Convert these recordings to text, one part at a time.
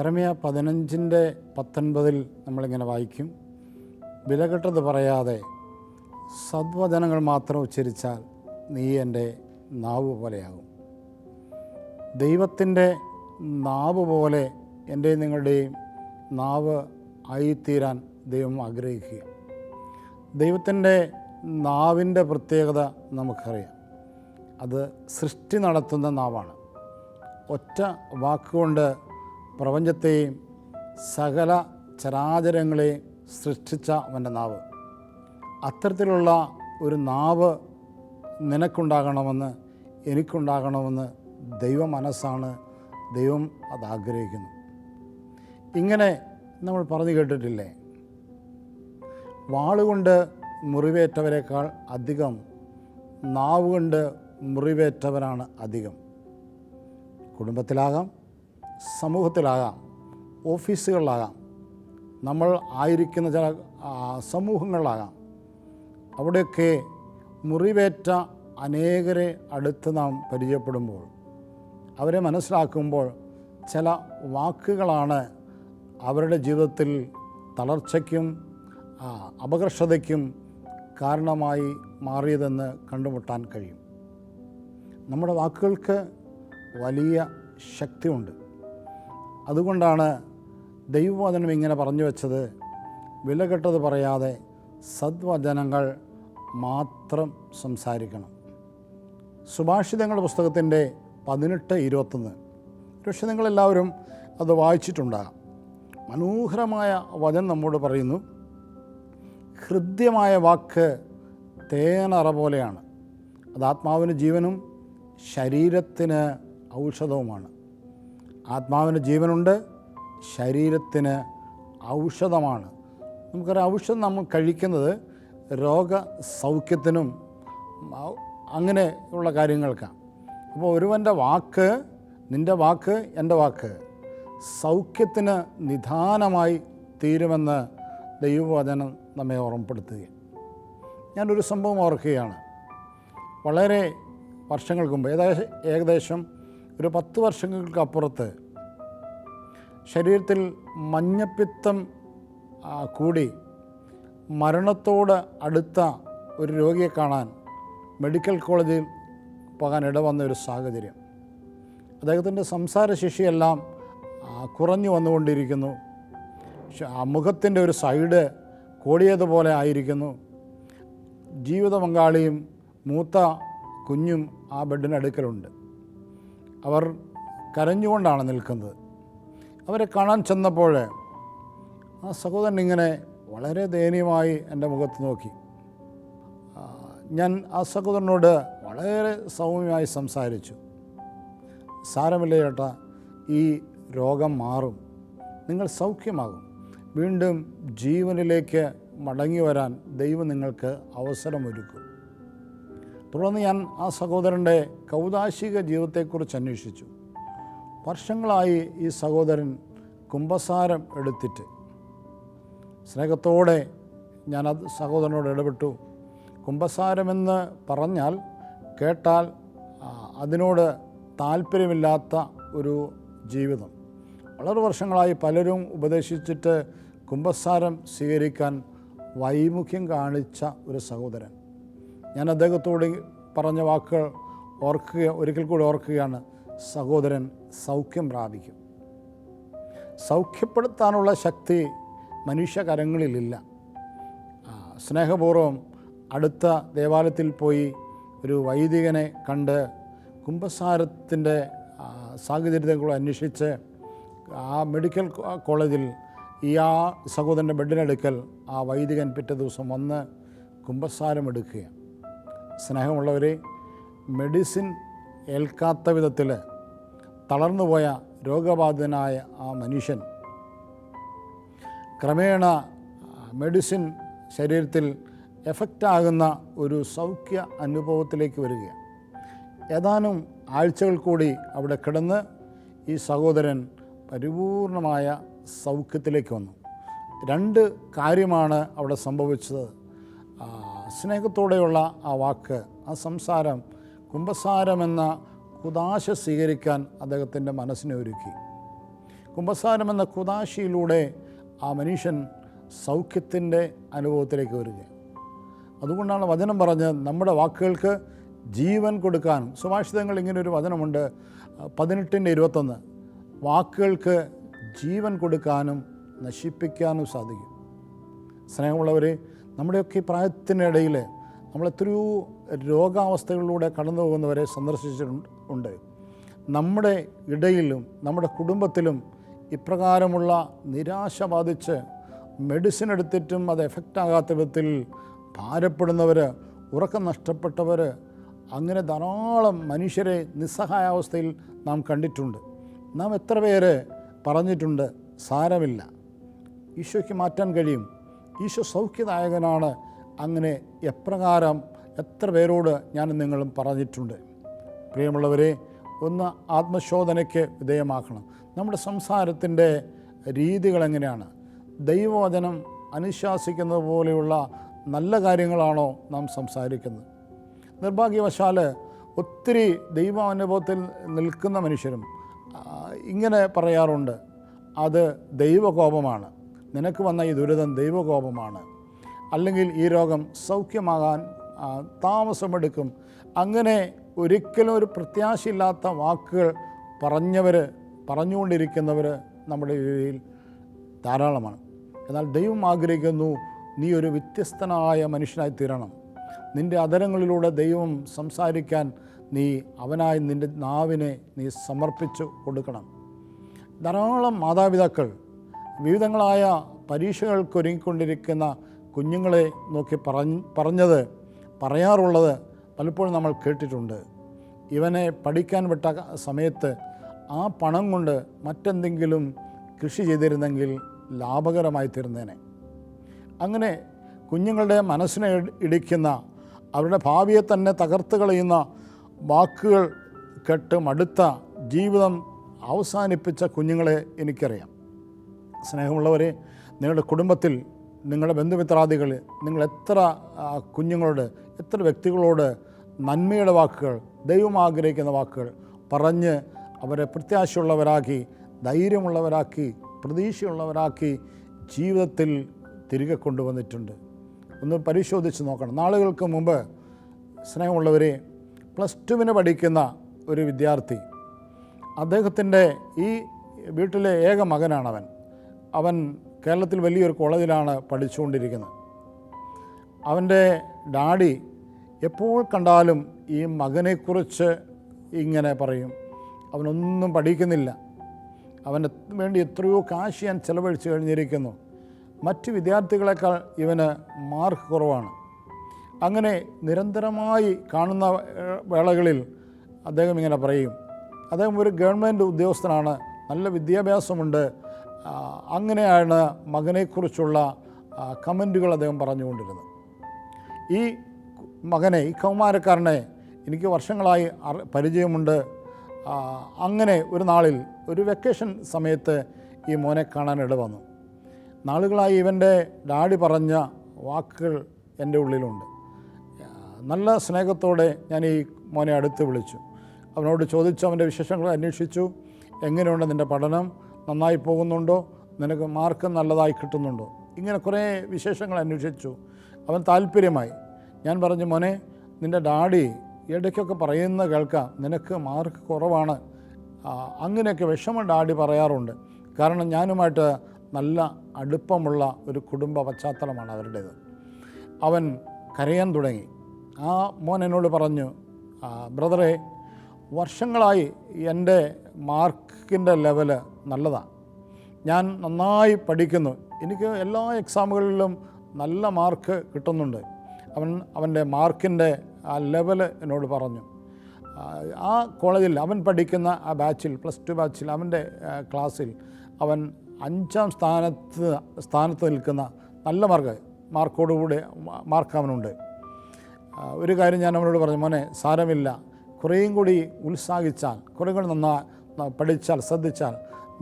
യെരമ്യാ 15:19 നമ്മളിങ്ങനെ വായിക്കും, വിലകെട്ടത് പറയാതെ സദ്വചനങ്ങൾ മാത്രം ഉച്ചരിച്ചാൽ നീ എൻ്റെ നാവ് പോലെയാകും. ദൈവത്തിൻ്റെ നാവ് പോലെ എൻ്റെ നിങ്ങളുടെയും നാവ് ആയിത്തീരാൻ ദൈവം ആഗ്രഹിക്കുക. ദൈവത്തിൻ്റെ നാവിൻ്റെ പ്രത്യേകത നമുക്കറിയാം. അത് സൃഷ്ടി നടത്തുന്ന നാവാണ്. ഒറ്റ വാക്കുകൊണ്ട് പ്രപഞ്ചത്തെയും സകല ചരാചരങ്ങളെയും സൃഷ്ടിച്ച അവൻ്റെ നാവ്. അത്തരത്തിലുള്ള ഒരു നാവ് നിനക്കുണ്ടാകണമെന്ന്, എനിക്കുണ്ടാകണമെന്ന് ദൈവ മനസ്സാണ്. ദൈവം അത് ആഗ്രഹിക്കുന്നു. ഇങ്ങനെ നമ്മൾ പറഞ്ഞു കേട്ടിട്ടില്ലേ, വാളുകൊണ്ട് മുറിവേറ്റവരെക്കാൾ അധികം നാവ് കൊണ്ട് മുറിവേറ്റവരാണ് അധികം. കുടുംബത്തിലാകാം, സമൂഹത്തിലാകാം, ഓഫീസുകളിലാകാം, നമ്മൾ ആയിരിക്കുന്ന ചില സമൂഹങ്ങളിലാകാം. അവിടെയൊക്കെ മുറിവേറ്റ അനേകരെ അടുത്ത് നാം പരിചയപ്പെടുമ്പോൾ, അവരെ മനസ്സിലാക്കുമ്പോൾ ചില വാക്കുകളാണ് അവരുടെ ജീവിതത്തിൽ തളർച്ചയ്ക്കും അപകർഷതയ്ക്കും കാരണമായി മാറിയതെന്ന് കണ്ടുമുട്ടാൻ കഴിയും. നമ്മുടെ വാക്കുകൾക്ക് വലിയ ശക്തിയുണ്ട്. അതുകൊണ്ടാണ് ദൈവവചനം ഇങ്ങനെ പറഞ്ഞു വച്ചത്, വിലകെട്ടത് പറയാതെ സദ്വചനങ്ങൾ മാത്രം സംസാരിക്കണം. സുഭാഷിതങ്ങളുടെ പുസ്തകത്തിൻ്റെ 18:21. പക്ഷേ നിങ്ങളെല്ലാവരും അത് വായിച്ചിട്ടുണ്ടാകാം. മനോഹരമായ വചനം നമ്മോട് പറയുന്നു, ഹൃദ്യമായ വാക്ക് തേനറ പോലെയാണ്, അത് ആത്മാവിന് ജീവനും ശരീരത്തിന് ഔഷധവുമാണ്. ആത്മാവിന് ജീവനുണ്ട്, ശരീരത്തിന് ഔഷധമാണ്. നമുക്കറിയാം, ഔഷധം നമ്മൾ കഴിക്കുന്നത് രോഗസൗഖ്യത്തിനും അങ്ങനെ ഉള്ള കാര്യങ്ങൾക്കാണ്. അപ്പോൾ ഒരുവൻ്റെ വാക്ക്, നിൻ്റെ വാക്ക്, എൻ്റെ വാക്ക് സൗഖ്യത്തിന് നിദാനമായി തീരുമെന്ന് ദൈവവചനം നമ്മെ ഓർമ്മപ്പെടുത്തുകയാണ്. ഞാനൊരു സംഭവം ഓർക്കുകയാണ്. വളരെ വർഷങ്ങൾക്ക് മുമ്പ്, ഏകദേശം ഒരു 10 വർഷങ്ങൾക്കപ്പുറത്ത്, ശരീരത്തിൽ മഞ്ഞപ്പിത്തം കൂടി മരണത്തോട് അടുത്ത ഒരു രോഗിയെ കാണാൻ മെഡിക്കൽ കോളേജിൽ പോകാൻ ഇടവന്ന ഒരു സാഹചര്യം. അദ്ദേഹത്തിൻ്റെ സംസാരശേഷിയെല്ലാം കുറഞ്ഞു വന്നുകൊണ്ടിരിക്കുന്നു. മുഖത്തിൻ്റെ ഒരു സൈഡ് കോടിയതുപോലെ ആയിരിക്കുന്നു. ജീവിത പങ്കാളിയും മൂത്ത കുഞ്ഞും ആ ബെഡിനടുക്കലുണ്ട്. അവർ കരഞ്ഞുകൊണ്ടാണ് നിൽക്കുന്നത്. അവരെ കാണാൻ ചെന്നപ്പോൾ ആ സഹോദരൻ ഇങ്ങനെ വളരെ ദയനീയമായി എൻ്റെ മുഖത്ത് നോക്കി. ഞാൻ ആ സഹോദരനോട് വളരെ സൗമ്യമായി സംസാരിച്ചു. സാരമില്ല ചേട്ടാ, ഈ രോഗം മാറും, നിങ്ങൾ സൗഖ്യമാകും, വീണ്ടും ജീവനിലേക്ക് മടങ്ങി വരാൻ ദൈവം നിങ്ങൾക്ക് അവസരമൊരുക്കും. തുടർന്ന് ഞാൻ ആ സഹോദരൻ്റെ കൗദാശിക ജീവിതത്തെക്കുറിച്ച് അന്വേഷിച്ചു. വർഷങ്ങളായി ഈ സഹോദരൻ കുമ്പസാരം എടുത്തിട്ട്, സ്നേഹത്തോടെ ഞാൻ അത് സഹോദരനോട് ഇടപെട്ടു. കുമ്പസാരമെന്ന് പറഞ്ഞാൽ, കേട്ടാൽ അതിനോട് താല്പര്യമില്ലാത്ത ഒരു ജീവിതം. വളരെ വർഷങ്ങളായി പലരും ഉപദേശിച്ചിട്ട് കുമ്പസാരം സ്വീകരിക്കാൻ വൈമുഖ്യം കാണിച്ച ഒരു സഹോദരൻ. ഞാൻ അദ്ദേഹത്തോട് പറഞ്ഞ വാക്കുകൾ ഒരിക്കൽ കൂടി ഓർക്കുകയാണ്. സഹോദരൻ സൗഖ്യം പ്രാപിക്കും. സൗഖ്യപ്പെടുത്താനുള്ള ശക്തി മനുഷ്യകരങ്ങളിലില്ല. സ്നേഹപൂർവ്വം അടുത്ത ദേവാലയത്തിൽ പോയി ഒരു വൈദികനെ കണ്ട് കുമ്പസാരത്തിൻ്റെ സാഹചര്യത്തെക്കുറിച്ച് അന്വേഷിച്ച് ആ മെഡിക്കൽ കോളേജിൽ ആ സഹോദരൻ്റെ ബെഡിനടുക്കൽ ആ വൈദികൻ പിറ്റേ ദിവസം വന്ന് കുമ്പസാരം എടുക്കുകയാണ്. സ്നേഹമുള്ളവരെ, മെഡിസിൻ ഏൽക്കാത്ത വിധത്തിൽ തളർന്നുപോയ രോഗബാധിതനായ ആ മനുഷ്യൻ ക്രമേണ മെഡിസിൻ ശരീരത്തിൽ എഫക്റ്റാകുന്ന ഒരു സൗഖ്യ അനുഭവത്തിലേക്ക് വരികയാണ്. ഏതാനും ആഴ്ചകൾ കൂടി അവിടെ കിടന്ന് ഈ സഹോദരൻ പരിപൂർണമായ സൗഖ്യത്തിലേക്ക് വന്നു. 2 കാര്യമാണ് അവിടെ സംഭവിച്ചത്. സ്നേഹത്തോടെയുള്ള ആ വാക്ക്, ആ സംസാരം, കുമ്പസാരമെന്ന കുദാശ സ്വീകരിക്കാൻ അദ്ദേഹത്തിൻ്റെ മനസ്സിനെ ഒരുക്കി. കുമ്പസാരം എന്ന കുദാശയിലൂടെ ആ മനുഷ്യൻ സൗഖ്യത്തിൻ്റെ അനുഭവത്തിലേക്ക് വരിക. അതുകൊണ്ടാണ് വചനം പറഞ്ഞ് നമ്മുടെ വാക്കുകൾക്ക് ജീവൻ കൊടുക്കാനും. സുഭാഷിതങ്ങൾ ഇങ്ങനൊരു വചനമുണ്ട് 18:21, വാക്കുകൾക്ക് ജീവൻ കൊടുക്കാനും നശിപ്പിക്കാനും സാധിക്കും. സ്നേഹമുള്ളവരെ, നമ്മുടെയൊക്കെ പ്രായത്തിനിടയിൽ നമ്മളെത്രയോ രോഗാവസ്ഥകളിലൂടെ കടന്നു പോകുന്നവരെ സന്ദർശിച്ചിട്ടുണ്ട്. നമ്മുടെ ഇടയിലും നമ്മുടെ കുടുംബത്തിലും ഇപ്രകാരമുള്ള നിരാശ ബാധിച്ച് മെഡിസിൻ എടുത്തിട്ടും അത് എഫക്റ്റാകാത്ത വിധത്തിൽ ഭാരപ്പെടുന്നവർ, ഉറക്കം നഷ്ടപ്പെട്ടവർ, അങ്ങനെ ധാരാളം മനുഷ്യരെ നിസ്സഹായാവസ്ഥയിൽ നാം കണ്ടിട്ടുണ്ട്. നാം എത്ര പേര് പറഞ്ഞിട്ടുണ്ട്, സാരമില്ല, ഈശോയ്ക്ക് മാറ്റാൻ കഴിയും, ഈശോ സൗഖ്യദായകനാണ്. അങ്ങനെ എത്ര പേരോട് ഞാൻ നിങ്ങളും പറഞ്ഞിട്ടുണ്ട്. പ്രിയമുള്ളവരെ, ഒന്ന് ആത്മശോധനയ്ക്ക് വിധേയമാക്കണം. നമ്മുടെ സംസാരത്തിൻ്റെ രീതികൾ എങ്ങനെയാണ്? ദൈവവചനം അനുശാസിക്കുന്നത് പോലെയുള്ള നല്ല കാര്യങ്ങളാണോ നാം സംസാരിക്കുന്നത്? നിർഭാഗ്യവശാൽ ഒത്തിരി ദൈവാനുഭവത്തിൽ നിൽക്കുന്ന മനുഷ്യരും ഇങ്ങനെ പറയാറുണ്ട്, അത് ദൈവകോപമാണ്, നിനക്ക് വന്ന ഈ ദുരിതം ദൈവകോപമാണ്, അല്ലെങ്കിൽ ഈ രോഗം സൗഖ്യമാകാൻ താമസമെടുക്കും. അങ്ങനെ ഒരിക്കലും ഒരു പ്രത്യാശയില്ലാത്ത വാക്കുകൾ പറഞ്ഞുകൊണ്ടിരിക്കുന്നവർ നമ്മുടെ ഇടയിൽ ധാരാളമാണ്. എന്നാൽ ദൈവം ആഗ്രഹിക്കുന്നു നീ ഒരു വ്യത്യസ്തനായ മനുഷ്യനായി തീരണം. നിൻ്റെ അധരങ്ങളിലൂടെ ദൈവം സംസാരിക്കാൻ അവനായി നിൻ്റെ നാവിനെ നീ സമർപ്പിച്ചു കൊടുക്കണം. ധാരാളം മാതാപിതാക്കൾ വിവിധങ്ങളായ പരീക്ഷകൾക്കൊരുങ്ങിക്കൊണ്ടിരിക്കുന്ന കുഞ്ഞുങ്ങളെ നോക്കി പറയാറുള്ളത് പലപ്പോഴും നമ്മൾ കേട്ടിട്ടുണ്ട്. ഇവനെ പഠിക്കാൻ വിട്ട സമയത്ത് ആ പണം കൊണ്ട് മറ്റെന്തെങ്കിലും കൃഷി ചെയ്തിരുന്നെങ്കിൽ ലാഭകരമായി തീർന്നേനെ. അങ്ങനെ കുഞ്ഞുങ്ങളുടെ മനസ്സിനെ ഇടിക്കുന്ന, അവരുടെ ഭാവിയെ തന്നെ തകർത്ത് കളയുന്ന വാക്കുകൾ കേട്ട് മടുത്ത ജീവിതം അവസാനിപ്പിച്ച കുഞ്ഞുങ്ങളെ എനിക്കറിയാം. സ്നേഹമുള്ളവരെ, നിങ്ങളുടെ കുടുംബത്തിൽ, നിങ്ങളുടെ ബന്ധുമിത്രാദികൾ, നിങ്ങൾ എത്ര കുഞ്ഞുങ്ങളോട്, എത്ര വ്യക്തികളോട് നന്മയുടെ വാക്കുകൾ, ദൈവം ആഗ്രഹിക്കുന്ന വാക്കുകൾ പറഞ്ഞ് അവരെ പ്രത്യാശയുള്ളവരാക്കി, ധൈര്യമുള്ളവരാക്കി, പ്രതീക്ഷയുള്ളവരാക്കി ജീവിതത്തിൽ തിരികെ കൊണ്ടുവന്നിട്ടുണ്ട്. ഒന്ന് പരിശോധിച്ച് നോക്കണം. നാളുകൾക്ക് മുമ്പ്, സ്നേഹമുള്ളവരെ, +2 പഠിക്കുന്ന ഒരു വിദ്യാർത്ഥി, അദ്ദേഹത്തിൻ്റെ ഈ വീട്ടിലെ ഏക മകനാണവൻ. അവൻ കേരളത്തിൽ വലിയൊരു കോളേജിലാണ് പഠിച്ചുകൊണ്ടിരിക്കുന്നത്. അവൻ്റെ ഡാഡി എപ്പോൾ കണ്ടാലും ഈ മകനെക്കുറിച്ച് ഇങ്ങനെ പറയും, അവനൊന്നും പഠിക്കുന്നില്ല, അവന് വേണ്ടി എത്രയോ കാശ് ഞാൻ ചിലവഴിച്ച് കഴിഞ്ഞിരിക്കുന്നു, മറ്റ് വിദ്യാർത്ഥികളെക്കാൾ ഇവന് മാർക്ക് കുറവാണ്. അങ്ങനെ നിരന്തരമായി കാണുന്ന വേളകളിൽ അദ്ദേഹം ഇങ്ങനെ പറയും. അദ്ദേഹം ഒരു ഗവൺമെൻറ് ഉദ്യോഗസ്ഥനാണ്, നല്ല വിദ്യാഭ്യാസമുണ്ട്. അങ്ങനെയാണ് മകനെക്കുറിച്ചുള്ള കമൻറ്റുകൾ അദ്ദേഹം പറഞ്ഞുകൊണ്ടിരുന്നത്. ഈ മകനെ, ഈ കൗമാരക്കാരനെ എനിക്ക് വർഷങ്ങളായി പരിചയമുണ്ട്. അങ്ങനെ ഒരു നാളിൽ, ഒരു വെക്കേഷൻ സമയത്ത് ഈ മോനെ കാണാൻ ഇടവന്നു. നാളുകളായി ഇവൻ്റെ ഡാഡി പറഞ്ഞ വാക്കുകൾ എൻ്റെ ഉള്ളിലുണ്ട്. നല്ല സ്നേഹത്തോടെ ഞാൻ ഈ മോനെ അടുത്ത് വിളിച്ചു. അവനോട് ചോദിച്ചു, അവൻ്റെ വിശേഷങ്ങൾ അന്വേഷിച്ചു. എങ്ങനെയുണ്ട് നിൻ്റെ പഠനം? നന്നായി പോകുന്നുണ്ടോ? നിനക്ക് മാർക്ക് നല്ലതായി കിട്ടുന്നുണ്ടോ? ഇങ്ങനെ കുറേ വിശേഷങ്ങൾ അന്വേഷിച്ചു. അവൻ താല്പര്യമായി. ഞാൻ പറഞ്ഞു, മോനെ, നിൻ്റെ ഡാഡി ഇടയ്ക്കൊക്കെ പറയുന്ന കേൾക്കാം, നിനക്ക് മാർക്ക് കുറവാണ്. അങ്ങനെയൊക്കെ വിഷമം ഡാഡി പറയാറുണ്ട്. കാരണം ഞാനുമായിട്ട് നല്ല അടുപ്പമുള്ള ഒരു കുടുംബ പശ്ചാത്തലമാണ് അവരുടേത്. അവൻ കരയാൻ തുടങ്ങി. ആ മോൻ എന്നോട് പറഞ്ഞു, ബ്രദറെ, വർഷങ്ങളായി എൻ്റെ മാർക്കിൻ്റെ ലെവല് നല്ലതാണ്, ഞാൻ നന്നായി പഠിക്കുന്നു, എനിക്ക് എല്ലാ എക്സാമുകളിലും നല്ല മാർക്ക് കിട്ടുന്നുണ്ട്. അവൻ്റെ മാർക്കിൻ്റെ ആ ലെവല് എന്നോട് പറഞ്ഞു. ആ കോളേജിൽ അവൻ പഠിക്കുന്ന ആ ബാച്ചിൽ, +2 ബാച്ചിൽ, അവൻ്റെ ക്ലാസ്സിൽ അവൻ 5ാം സ്ഥാനത്ത് നിൽക്കുന്ന നല്ല മാർക്കോടുകൂടി മാർക്ക് അവനുണ്ട്. ഒരു കാര്യം ഞാൻ അവനോട് പറഞ്ഞു, മോനെ, സാരമില്ല, കുറേയും കൂടി ഉത്സാഹിച്ചാൽ, കുറേ കൂടി പഠിച്ചാൽ, ശ്രദ്ധിച്ചാൽ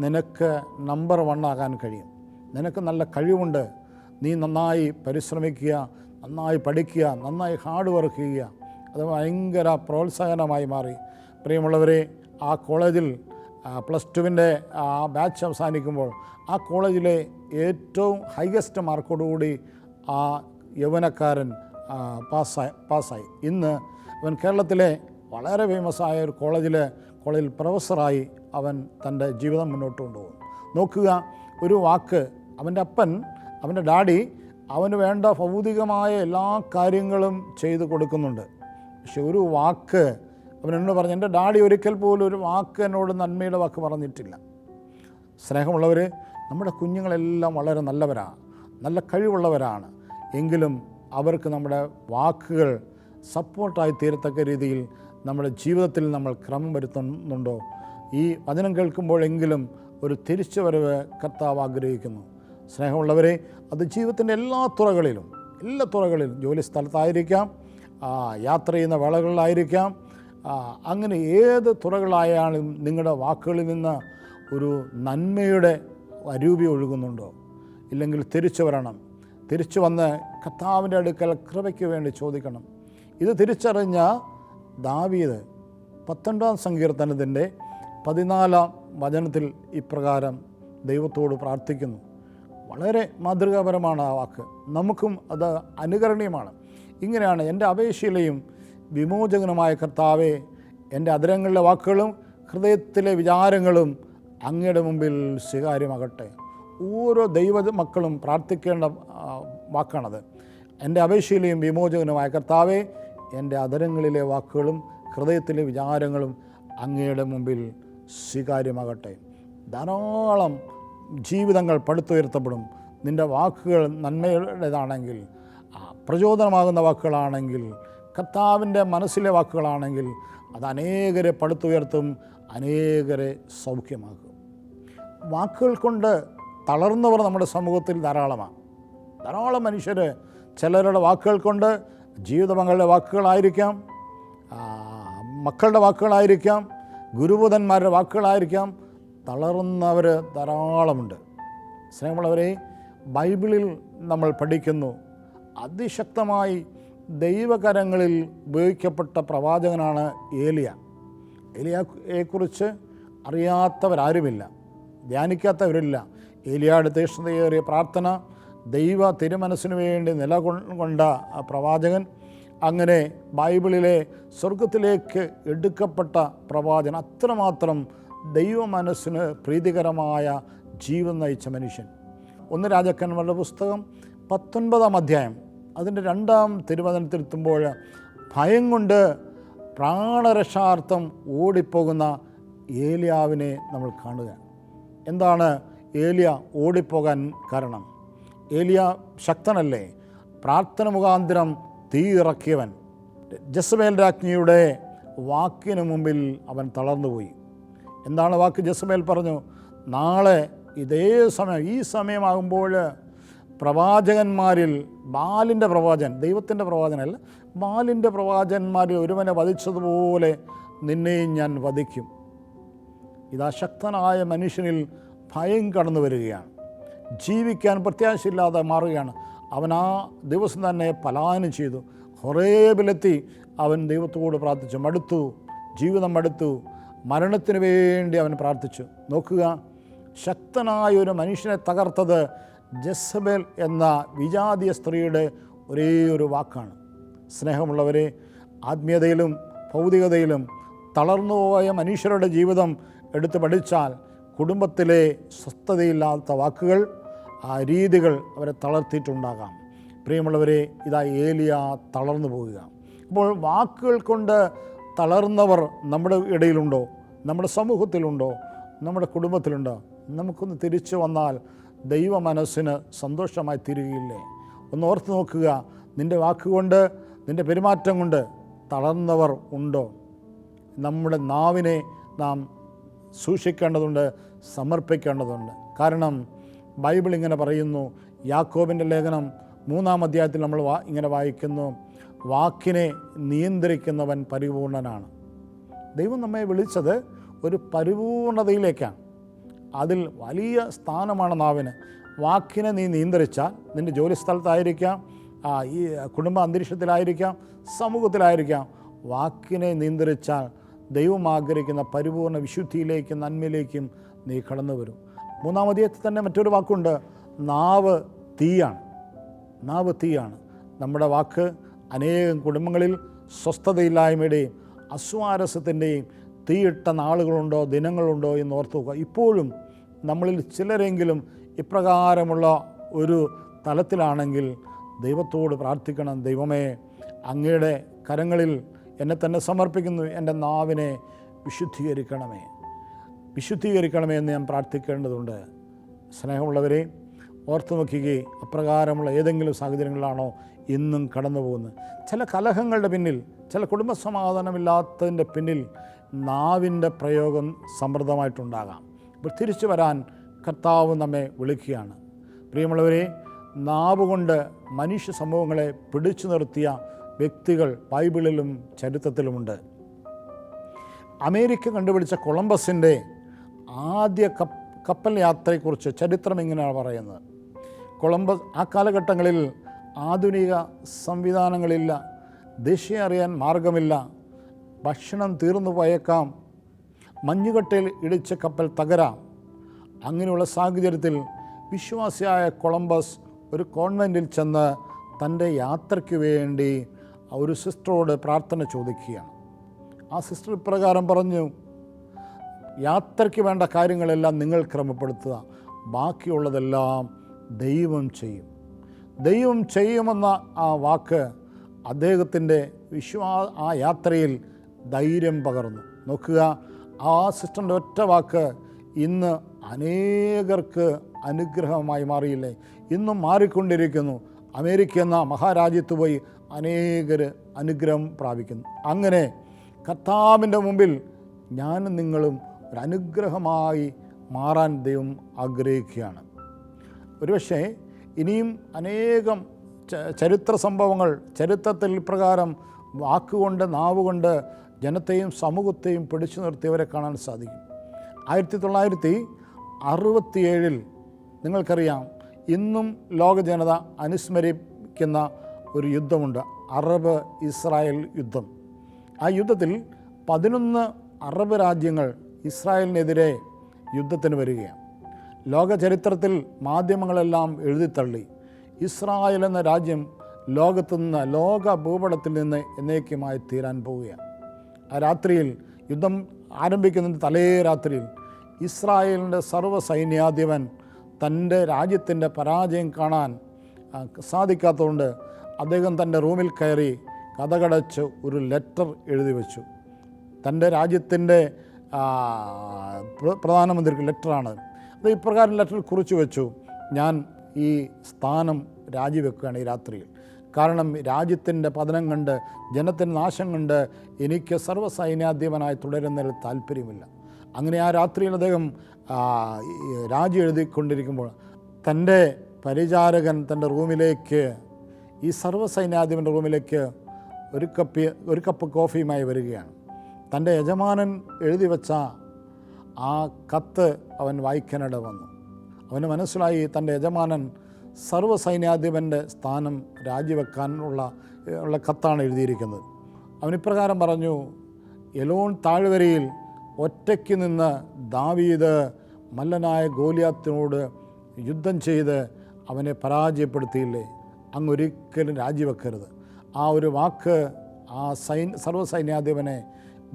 നിനക്ക് നമ്പർ 1 ആകാൻ കഴിയും. നിനക്ക് നല്ല കഴിവുണ്ട്. നീ നന്നായി പരിശ്രമിക്കുക, നന്നായി പഠിക്കുക, നന്നായി ഹാർഡ് വർക്ക് ചെയ്യുക. അത് ഭയങ്കര പ്രോത്സാഹനമായി മാറി. പ്രിയമുള്ളവരെ, ആ കോളേജിൽ +2 ആ ബാച്ച് അവസാനിക്കുമ്പോൾ ആ കോളേജിലെ ഏറ്റവും ഹൈയസ്റ്റ് മാർക്കോടുകൂടി ആ യൗവനക്കാരൻ പാസ്സായി. ഇന്ന് അവൻ കേരളത്തിലെ വളരെ ഫേമസായ ഒരു കോളേജിൽ പ്രൊഫസറായി അവൻ തൻ്റെ ജീവിതം മുന്നോട്ട് കൊണ്ടുപോകും. നോക്കുക, ഒരു വാക്ക്, അവൻ്റെ അപ്പൻ, അവൻ്റെ ഡാഡി അവന് വേണ്ട ഭൗതികമായ എല്ലാ കാര്യങ്ങളും ചെയ്തു കൊടുക്കുന്നുണ്ട്. പക്ഷെ ഒരു വാക്ക് അവൻ എന്നോട് പറഞ്ഞു, എൻ്റെ ഡാഡി ഒരിക്കൽ പോലും ഒരു വാക്ക് എന്നോട് നന്മയുടെ വാക്ക് പറഞ്ഞിട്ടില്ല. സ്നേഹമുള്ളവർ, നമ്മുടെ കുഞ്ഞുങ്ങളെല്ലാം വളരെ നല്ലവരാണ്, നല്ല കഴിവുള്ളവരാണ്. എങ്കിലും അവർക്ക് നമ്മുടെ വാക്കുകൾ സപ്പോർട്ടായി തീരത്തക്ക രീതിയിൽ നമ്മുടെ ജീവിതത്തിൽ നമ്മൾ ക്രമം വരുത്തുന്നുണ്ടോ? ഈ വചനം കേൾക്കുമ്പോഴെങ്കിലും ഒരു തിരിച്ചുവരവ് കർത്താവ് ആഗ്രഹിക്കുന്നു. സ്നേഹമുള്ളവരെ, അത് ജീവിതത്തിൻ്റെ എല്ലാ തുറകളിലും ജോലി സ്ഥലത്തായിരിക്കാം, യാത്ര ചെയ്യുന്ന വേളകളിലായിരിക്കാം, അങ്ങനെ ഏത് തുറകളായാലും നിങ്ങളുടെ വാക്കുകളിൽ നിന്ന് ഒരു നന്മയുടെ അരൂപി ഒഴുകുന്നുണ്ടോ? ഇല്ലെങ്കിൽ തിരിച്ചു വരണം. തിരിച്ചു വന്ന് കർത്താവിൻ്റെ അടുക്കൽ കൃപയ്ക്ക് വേണ്ടി ചോദിക്കണം. ഇത് തിരിച്ചറിഞ്ഞ ദാവീദ് 19 സങ്കീർത്തനത്തിൻ്റെ 14 വചനത്തിൽ ഇപ്രകാരം ദൈവത്തോട് പ്രാർത്ഥിക്കുന്നു. വളരെ മാതൃകാപരമാണ് ആ വാക്ക്, നമുക്കും അത് അനുകരണീയമാണ്. ഇങ്ങനെയാണ്: എൻ്റെ അപേക്ഷയിലെയും വിമോചകനുമായ കർത്താവേ, എൻ്റെ അധരങ്ങളിലെ വാക്കുകളും ഹൃദയത്തിലെ വിചാരങ്ങളും അങ്ങയുടെ മുമ്പിൽ സ്വീകാര്യമാകട്ടെ. ഓരോ ദൈവ മക്കളും പ്രാർത്ഥിക്കേണ്ട വാക്കാണത്. എൻ്റെ അപേക്ഷയിലെയും വിമോചകനുമായ കർത്താവേ, എൻ്റെ അധരങ്ങളിലെ വാക്കുകളും ഹൃദയത്തിലെ വിചാരങ്ങളും അങ്ങയുടെ മുമ്പിൽ സ്വീകാര്യമാകട്ടെ. ധാരാളം ജീവിതങ്ങൾ പടുത്തുയർത്തപ്പെടും. നിൻ്റെ വാക്കുകൾ നന്മയുടേതാണെങ്കിൽ, പ്രചോദനമാകുന്ന വാക്കുകളാണെങ്കിൽ, കർത്താവിൻ്റെ മനസ്സിലെ വാക്കുകളാണെങ്കിൽ, അത് അനേകരെ പടുത്തുയർത്തും, അനേകരെ സൗഖ്യമാക്കും. വാക്കുകൾ കൊണ്ട് തളർന്നവർ നമ്മുടെ സമൂഹത്തിൽ ധാരാളമാണ്. ധാരാളം മനുഷ്യർ ചിലരുടെ വാക്കുകൾ കൊണ്ട്, ജീവിതപങ്കാളിയുടെ വാക്കുകളായിരിക്കാം, മക്കളുടെ വാക്കുകളായിരിക്കാം, ഗുരുബോധന്മാരുടെ വാക്കുകളായിരിക്കാം, തളർന്നവർ ധാരാളമുണ്ട്. സ്നേഹമുള്ളവരെ, ബൈബിളിൽ നമ്മൾ പഠിക്കുന്നു, അതിശക്തമായി ദൈവകരങ്ങളിൽ ഉപയോഗിക്കപ്പെട്ട പ്രവാചകനാണ് ഏലിയ. ഏലിയയെക്കുറിച്ച് അറിയാത്തവരാരുമില്ല, ധ്യാനിക്കാത്തവരില്ല. ഏലിയയുടെ തീക്ഷ്ണതയേറിയ പ്രാർത്ഥന, ദൈവ തിരുമനസ്സിനു വേണ്ടി നിലകൊണ്ട പ്രവാചകൻ, അങ്ങനെ ബൈബിളിലെ സ്വർഗത്തിലേക്ക് എടുക്കപ്പെട്ട പ്രവാചകൻ, അത്രമാത്രം ദൈവ മനസ്സിന് പ്രീതികരമായ ജീവിതം നയിച്ച മനുഷ്യൻ. 1 രാജാക്കന്മാരുടെ പുസ്തകം 19 അധ്യായം അതിൻ്റെ 2 തിരുവചനത്തിലെത്തുമ്പോൾ ഭയം കൊണ്ട് പ്രാണരക്ഷാർത്ഥം ഓടിപ്പോകുന്ന ഏലിയാവിനെ നമ്മൾ കാണുക. എന്താണ് ഏലിയ ഓടിപ്പോകാൻ കാരണം? ഏലിയ ശക്തനല്ലേ? പ്രാർത്ഥന മുഖാന്തരം തീ ഇറക്കിയവൻ. ജെസബേൽ രാജ്ഞിയുടെ വാക്കിന് മുമ്പിൽ അവൻ തളർന്നുപോയി. എന്താണ് വാക്ക്? ജെസബേൽ പറഞ്ഞു, നാളെ ഇതേ സമയം, ഈ സമയമാകുമ്പോൾ പ്രവാചകന്മാരിൽ ബാലിൻ്റെ പ്രവാചകൻ, ദൈവത്തിൻ്റെ പ്രവാചകനല്ല, ബാലിൻ്റെ പ്രവാചകന്മാരിൽ ഒരുവനെ വധിച്ചതുപോലെ നിന്നെയും ഞാൻ വധിക്കും. ഇതാ ശക്തനായ മനുഷ്യനിൽ ഭയം കടന്നു വരികയാണ്. ജീവിക്കാൻ പ്രത്യാശയില്ലാതെ മാറുകയാണ്. അവൻ ആ ദിവസം തന്നെ പലായനം ചെയ്തു. ഹോറേബിലെത്തി അവൻ ദൈവത്തോട് പ്രാർത്ഥിച്ചു. മടുത്തു, ജീവിതം മടുത്തു, മരണത്തിന് വേണ്ടി അവൻ പ്രാർത്ഥിച്ചു. നോക്കുക, ശക്തനായ ഒരു മനുഷ്യനെ തകർത്തത് ജെസബേൽ എന്ന വിജാതീയ സ്ത്രീയുടെ ഒരേ ഒരു വാക്കാണ്. സ്നേഹമുള്ളവരെ, ആത്മീയതയിലും ഭൗതികതയിലും തളർന്നുപോയ മനുഷ്യരുടെ ജീവിതം എടുത്ത് പഠിച്ചാൽ കുടുംബത്തിലെ സ്വസ്ഥതയില്ലാത്ത വാക്കുകൾ, ആ രീതികൾ അവരെ തളർത്തിയിട്ടുണ്ടാകാം. പ്രിയമുള്ളവരെ, ഇതാ ഏലിയ തളർന്നു പോവുക. അപ്പോൾ വാക്കുകൾ കൊണ്ട് തളർന്നവർ നമ്മുടെ ഇടയിലുണ്ടോ? നമ്മുടെ സമൂഹത്തിലുണ്ടോ? നമ്മുടെ കുടുംബത്തിലുണ്ടോ? നമുക്കൊന്ന് തിരിച്ചു വന്നാൽ ദൈവ മനസ്സിന് സന്തോഷമായി തീരുകയില്ലേ? ഒന്ന് ഓർത്ത് നോക്കുക, നിൻ്റെ വാക്കുകൊണ്ട്, നിൻ്റെ പെരുമാറ്റം കൊണ്ട് തളർന്നവർ ഉണ്ടോ? നമ്മുടെ നാവിനെ നാം സൂക്ഷിക്കേണ്ടതുണ്ട്, സമർപ്പിക്കേണ്ടതുണ്ട്. കാരണം ബൈബിൾ ഇങ്ങനെ പറയുന്നു, യാക്കോബിൻ്റെ ലേഖനം 3 അധ്യായത്തിൽ നമ്മൾ ഇങ്ങനെ വായിക്കുന്നു, വാക്കിനെ നിയന്ത്രിക്കുന്നവൻ പരിപൂർണനാണ്. ദൈവം നമ്മെ വിളിച്ചത് ഒരു പരിപൂർണതയിലേക്കാണ്. അതിൽ വലിയ സ്ഥാനമാണ് നാവിന്. വാക്കിനെ നീ നിയന്ത്രിച്ചാൽ, നിൻ്റെ ജോലിസ്ഥലത്തായിരിക്കാം, ഈ കുടുംബ അന്തരീക്ഷത്തിലായിരിക്കാം, സമൂഹത്തിലായിരിക്കാം, വാക്കിനെ നിയന്ത്രിച്ചാൽ ദൈവം ആഗ്രഹിക്കുന്ന പരിപൂർണ്ണ വിശുദ്ധിയിലേക്കും നന്മയിലേക്കും നീ കടന്നു വരും. 3-ാം അധ്യായത്തിൽ തന്നെ മറ്റൊരു വാക്കുണ്ട്, നാവ് തീയാണ്. നാവ് തീയാണ്. നമ്മുടെ വാക്ക് അനേകം കുടുംബങ്ങളിൽ സ്വസ്ഥതയില്ലായ്മയുടെയും അസ്വാരസ്യത്തിൻ്റെയും തീയിട്ട നാളുകളുണ്ടോ ദിനങ്ങളുണ്ടോ എന്ന് ഓർത്തു നോക്കുക. ഇപ്പോഴും നമ്മളിൽ ചിലരെങ്കിലും ഇപ്രകാരമുള്ള ഒരു തലത്തിലാണെങ്കിൽ ദൈവത്തോട് പ്രാർത്ഥിക്കണം, ദൈവമേ അങ്ങയുടെ കരങ്ങളിൽ എന്നെ തന്നെ സമർപ്പിക്കുന്നു, എൻ്റെ നാവിനെ വിശുദ്ധീകരിക്കണമേ എന്ന് ഞാൻ പ്രാർത്ഥിക്കേണ്ടതുണ്ട്. സ്നേഹമുള്ളവരെ, ഓർത്തു നോക്കുകയും അപ്രകാരമുള്ള ഏതെങ്കിലും സാഹചര്യങ്ങളിലാണോ ഇന്നും കടന്നു പോകുന്നത്? ചില കലഹങ്ങളുടെ പിന്നിൽ, ചില കുടുംബസമാധാനമില്ലാത്തതിൻ്റെ പിന്നിൽ നാവിൻ്റെ പ്രയോഗം സമൃദ്ധമായിട്ടുണ്ടാകാം. ഇപ്പോൾ തിരിച്ചു വരാൻ കർത്താവ് നമ്മെ വിളിക്കുകയാണ്. പ്രിയമുള്ളവരെ, നാവ് കൊണ്ട് മനുഷ്യ സംഭവങ്ങളെ പിടിച്ചു നിർത്തിയ വ്യക്തികൾ ബൈബിളിലും ചരിത്രത്തിലുമുണ്ട്. അമേരിക്ക കണ്ടുപിടിച്ച കൊളംബസിൻ്റെ ആദ്യ കപ്പൽ യാത്രയെക്കുറിച്ച് ചരിത്രം ഇങ്ങനെയാണ് പറയുന്നത്. കൊളംബസ് ആ കാലഘട്ടങ്ങളിൽ ആധുനിക സംവിധാനങ്ങളില്ല, ദിശ അറിയാൻ മാർഗമില്ല, ഭക്ഷണം തീർന്നു പോയേക്കാം, മഞ്ഞുകട്ടയിൽ ഇടിച്ച കപ്പൽ തകരാം. അങ്ങനെയുള്ള സാഹചര്യത്തിൽ വിശ്വാസിയായ കൊളംബസ് ഒരു കോൺവെൻറ്റിൽ ചെന്ന് തൻ്റെ യാത്രയ്ക്ക് വേണ്ടി ഒരു സിസ്റ്ററോട് പ്രാർത്ഥന ചോദിക്കുകയാണ്. ആ സിസ്റ്റർ ഇപ്രകാരം പറഞ്ഞു, യാത്രയ്ക്ക് വേണ്ട കാര്യങ്ങളെല്ലാം നിങ്ങൾ ക്രമപ്പെടുത്തുക, ബാക്കിയുള്ളതെല്ലാം ദൈവം ചെയ്യും. ദൈവം ചെയ്യുമെന്ന ആ വാക്ക് അദ്ദേഹത്തിൻ്റെ ആ യാത്രയിൽ ധൈര്യം പകർന്നു. നോക്കുക, ആ സിസ്റ്ററിൻ്റെ ഒറ്റ വാക്ക് ഇന്ന് അനേകർക്ക് അനുഗ്രഹമായി മാറിയില്ലേ? ഇന്നും മാറിക്കൊണ്ടിരിക്കുന്നു. അമേരിക്ക എന്ന മഹാരാജ്യത്ത് പോയി അനേകർ അനുഗ്രഹം പ്രാപിക്കുന്നു. അങ്ങനെ കർത്താവിൻ്റെ മുമ്പിൽ ഞാനും നിങ്ങളും ഒരു അനുഗ്രഹമായി മാറാൻ ദൈവം ആഗ്രഹിക്കുകയാണ്. ഒരുപക്ഷെ ഇനിയും അനേകം ചരിത്ര സംഭവങ്ങൾ ചരിത്രത്തിൽ ഇപ്രകാരം വാക്കുകൊണ്ട് നാവുകൊണ്ട് ജനത്തെയും സമൂഹത്തെയും പിടിച്ചു നിർത്തിയവരെ കാണാൻ സാധിക്കും. 1967 നിങ്ങൾക്കറിയാം, ഇന്നും ലോക ജനത അനുസ്മരിക്കുന്ന ഒരു യുദ്ധമുണ്ട്, അറബ് ഇസ്രായേൽ യുദ്ധം. ആ യുദ്ധത്തിൽ 11 അറബ് രാജ്യങ്ങൾ ഇസ്രായേലിനെതിരെ യുദ്ധത്തിന് വരികയാണ്. ലോക ചരിത്രത്തിൽ മാധ്യമങ്ങളെല്ലാം എഴുതിത്തള്ളി, ഇസ്രായേൽ എന്ന രാജ്യം ലോകത്തു നിന്ന്, ലോക ഭൂപടത്തിൽ നിന്ന് എന്നേക്കുമായി തീരാൻ പോവുകയാണ്. ആ രാത്രിയിൽ, യുദ്ധം ആരംഭിക്കുന്നതിന് തലേ രാത്രിയിൽ, ഇസ്രായേലിൻ്റെ സർവ്വ സൈന്യാധിപൻ തൻ്റെ രാജ്യത്തിൻ്റെ പരാജയം കാണാൻ സാധിക്കാത്തതുകൊണ്ട് അദ്ദേഹം തൻ്റെ റൂമിൽ കയറി കതകടച്ച് ഒരു ലെറ്റർ എഴുതി വെച്ചു. തൻ്റെ രാജ്യത്തിൻ്റെ പ്രധാനമന്ത്രിക്ക് ലെറ്ററാണ് അത്. ഇപ്രകാരം ലെറ്ററിൽ കുറിച്ച് വെച്ചു, ഞാൻ ഈ സ്ഥാനം രാജിവെക്കുകയാണ് ഈ രാത്രിയിൽ. കാരണം രാജ്യത്തിൻ്റെ പതനം കണ്ട്, ജനത്തിൻ്റെ നാശം കണ്ട് എനിക്ക് സർവ്വസൈന്യാധിപനായി തുടരുന്നതിൽ താല്പര്യമില്ല. അങ്ങനെ ആ രാത്രിയിൽ അദ്ദേഹം രാജി എഴുതിക്കൊണ്ടിരിക്കുമ്പോൾ തൻ്റെ പരിചാരകൻ തൻ്റെ റൂമിലേക്ക്, ഈ സർവ്വസൈന്യാധിപൻ്റെ റൂമിലേക്ക് ഒരു കപ്പ് കോഫിയുമായി വരികയാണ്. തൻ്റെ യജമാനൻ എഴുതി വെച്ച ആ കത്ത് അവൻ വായിക്കാനിട വന്നു. അവന് മനസ്സിലായി തൻ്റെ യജമാനൻ സർവ്വസൈന്യാധിപൻ്റെ സ്ഥാനം രാജിവെക്കാനുള്ള കത്താണ് എഴുതിയിരിക്കുന്നത്. അവനിപ്രകാരം പറഞ്ഞു, എലോൺ താഴ്വരയിൽ ഒറ്റയ്ക്ക് നിന്ന് ദാവീദ് മല്ലനായ ഗോലിയാത്തിനോട് യുദ്ധം ചെയ്ത് അവനെ പരാജയപ്പെടുത്തിയില്ലേ? അങ്ങൊരിക്കലും രാജിവെക്കരുത്. ആ ഒരു വാക്ക് ആ സർവ്വസൈന്യാധിപനെ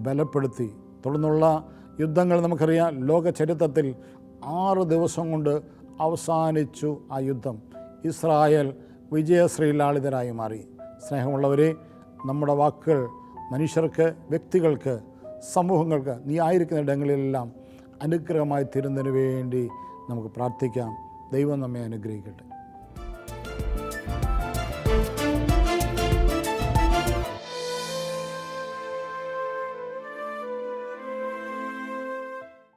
ബലപ്പെടുത്തി. തുടർന്നുള്ള യുദ്ധങ്ങൾ നമുക്കറിയാം, ലോക ചരിത്രത്തിൽ 6 ദിവസം കൊണ്ട് അവസാനിച്ചു ആ യുദ്ധം. ഇസ്രായേൽ വിജയശ്രീലാളിതരായി മാറി. സ്നേഹമുള്ളവരെ, നമ്മുടെ വാക്കുകൾ മനുഷ്യർക്ക്, വ്യക്തികൾക്ക്, സമൂഹങ്ങൾക്ക്, നീ ആയിരിക്കുന്ന ഇടങ്ങളിലെല്ലാം അനുഗ്രഹമായി തീരുന്നതിന് വേണ്ടി നമുക്ക് പ്രാർത്ഥിക്കാം. ദൈവം നമ്മെ അനുഗ്രഹിക്കട്ടെ.